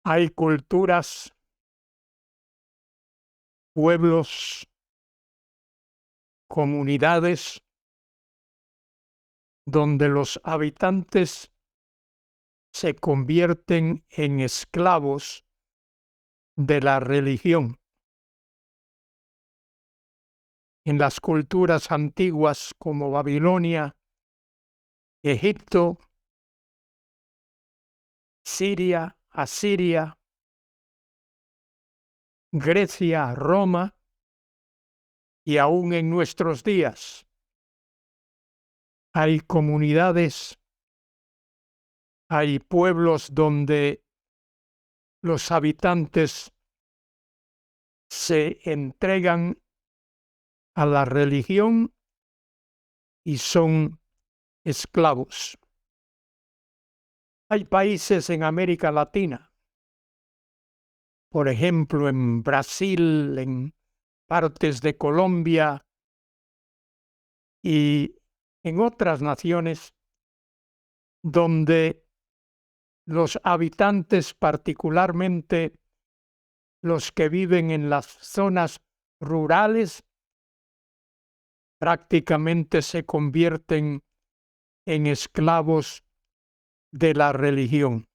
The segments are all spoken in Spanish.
Hay culturas, pueblos, comunidades donde los habitantes se convierten en esclavos de la religión. En las culturas antiguas como Babilonia, Egipto, Siria, Asiria, Grecia, Roma y aún en nuestros días hay comunidades, hay pueblos donde los habitantes se entregan a la religión y son esclavos. Hay países en América Latina, por ejemplo en Brasil, en partes de Colombia y en otras naciones donde los habitantes, particularmente los que viven en las zonas rurales, prácticamente se convierten en esclavos de la religión.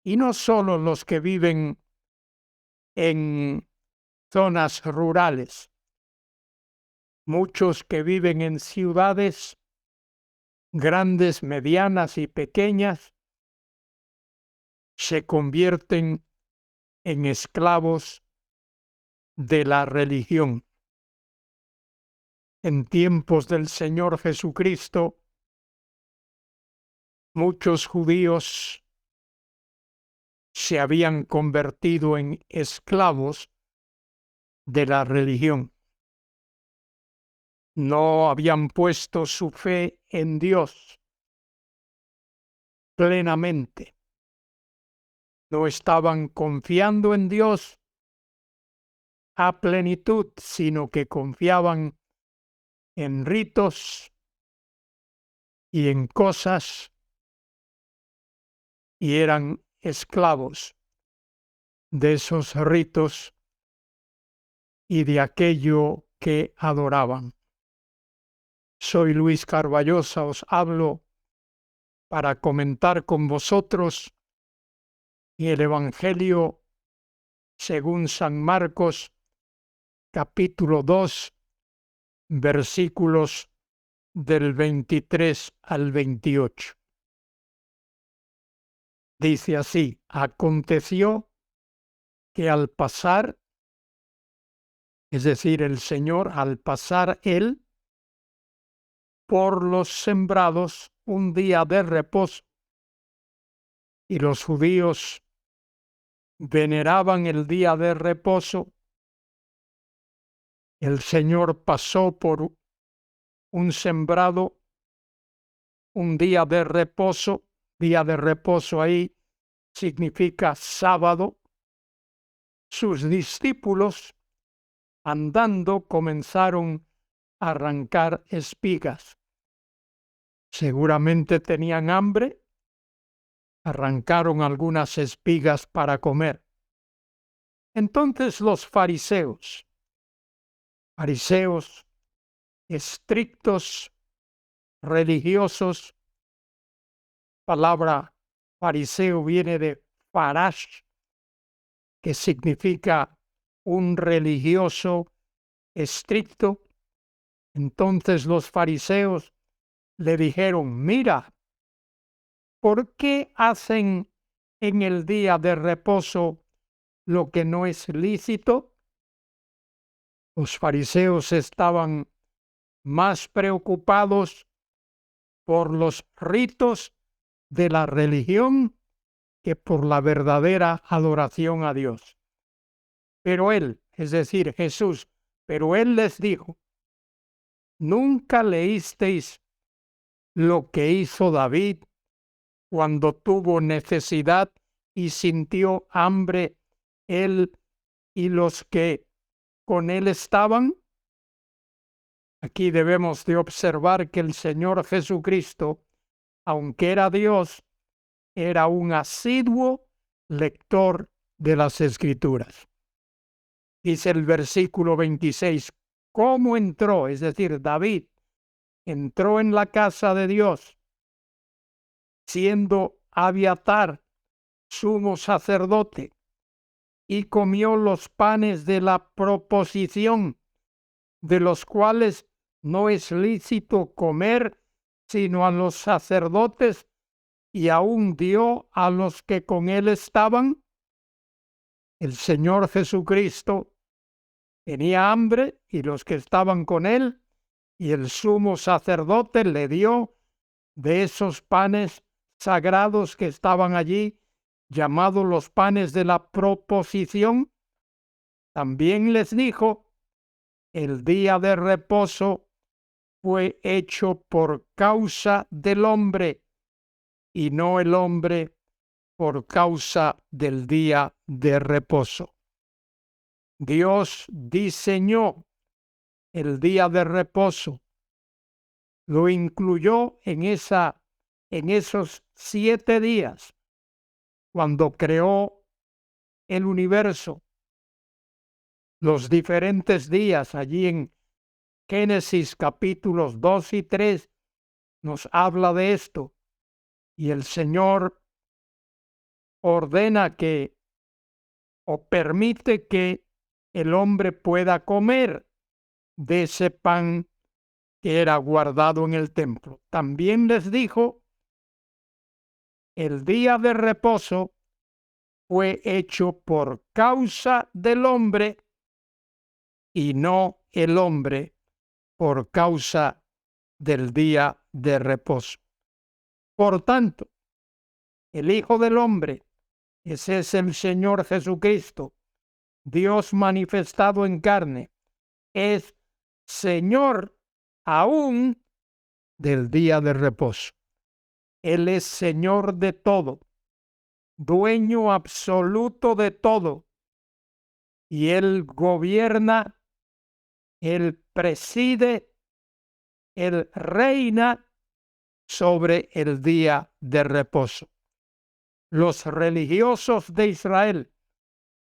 Y no solo los que viven en zonas rurales, muchos que viven en ciudades grandes, medianas y pequeñas, se convierten en esclavos de la religión. En tiempos del Señor Jesucristo, muchos judíos se habían convertido en esclavos de la religión. No habían puesto su fe en Dios plenamente. No estaban confiando en Dios a plenitud, sino que confiaban en ritos y en cosas y eran esclavos de esos ritos y de aquello que adoraban. Soy Luis Carballosa, os hablo para comentar con vosotros el Evangelio según San Marcos, capítulo 2, versículos del 23 al 28. Dice así: aconteció que al pasar, es decir, el Señor, al pasar Él por los sembrados un día de reposo, y los judíos veneraban el día de reposo, el Señor pasó por un sembrado, un día de reposo ahí significa sábado. Sus discípulos, andando, comenzaron a arrancar espigas. Seguramente tenían hambre, arrancaron algunas espigas para comer. Entonces los fariseos estrictos, religiosos, palabra fariseo viene de farash, que significa un religioso estricto. Entonces los fariseos le dijeron: mira, ¿por qué hacen en el día de reposo lo que no es lícito? Los fariseos estaban más preocupados por los ritos de la religión que por la verdadera adoración a Dios. Pero él, es decir, Jesús, pero él les dijo: ¿nunca leísteis lo que hizo David cuando tuvo necesidad y sintió hambre, él y los que con él estaban? Aquí debemos de observar que el Señor Jesucristo, aunque era Dios, era un asiduo lector de las Escrituras. Dice el versículo 26, ¿cómo entró? Es decir, David entró en la casa de Dios, siendo Abiatar sumo sacerdote, y comió los panes de la proposición, de los cuales no es lícito comer sino a los sacerdotes, y aún dio a los que con él estaban. El Señor Jesucristo tenía hambre y los que estaban con él, y el sumo sacerdote le dio de esos panes sagrados que estaban allí, llamados los panes de la proposición. También les dijo, el día de reposo fue hecho por causa del hombre, y no el hombre por causa del día de reposo. Dios diseñó el día de reposo, lo incluyó en esos 7 días cuando creó el universo. Los diferentes días allí en Génesis capítulos 2 y 3 nos habla de esto, y el Señor ordena que o permite que el hombre pueda comer de ese pan que era guardado en el templo. También les dijo, el día de reposo fue hecho por causa del hombre, y no el hombre por causa del día de reposo. Por tanto, el Hijo del Hombre, ese es el Señor Jesucristo, Dios manifestado en carne, es Señor aún del día de reposo. Él es Señor de todo, dueño absoluto de todo, y Él gobierna, Él preside, Él reina sobre el día de reposo. Los religiosos de Israel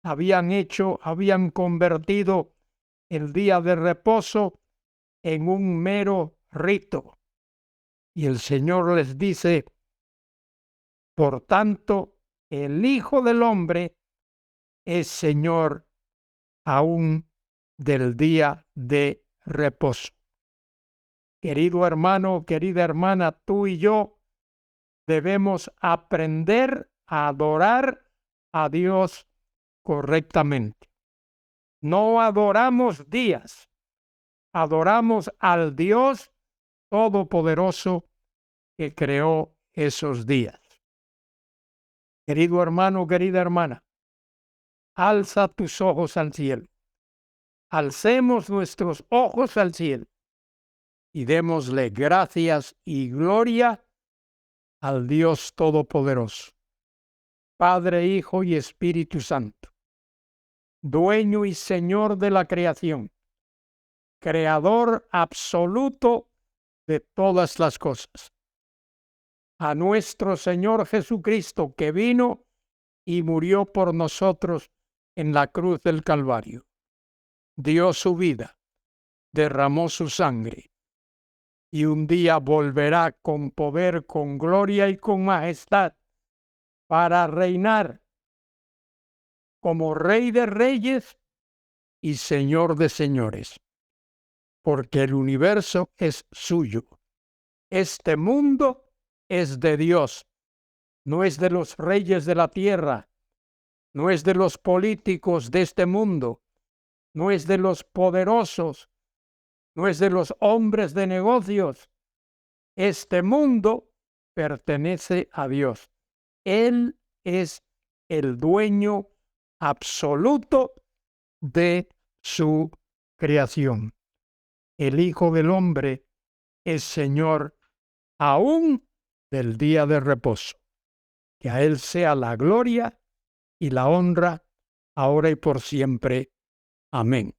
habían convertido el día de reposo en un mero rito. Y el Señor les dice, por tanto, el Hijo del Hombre es Señor aún del día de reposo. Querido hermano, querida hermana, tú y yo debemos aprender a adorar a Dios correctamente. No adoramos días, adoramos al Dios Todopoderoso que creó esos días. Querido hermano, querida hermana, alza tus ojos al cielo. Alcemos nuestros ojos al cielo y démosle gracias y gloria al Dios Todopoderoso, Padre, Hijo y Espíritu Santo, dueño y Señor de la creación, creador absoluto de todas las cosas. A nuestro Señor Jesucristo, que vino y murió por nosotros en la cruz del Calvario, dio su vida, derramó su sangre, y un día volverá con poder, con gloria y con majestad para reinar como Rey de Reyes y Señor de Señores, porque el universo es suyo. Este mundo es de Dios, no es de los reyes de la tierra, no es de los políticos de este mundo, no es de los poderosos, no es de los hombres de negocios. Este mundo pertenece a Dios. Él es el dueño absoluto de su creación. El Hijo del Hombre es Señor aún del día de reposo. Que a Él sea la gloria y la honra, ahora y por siempre. Amén.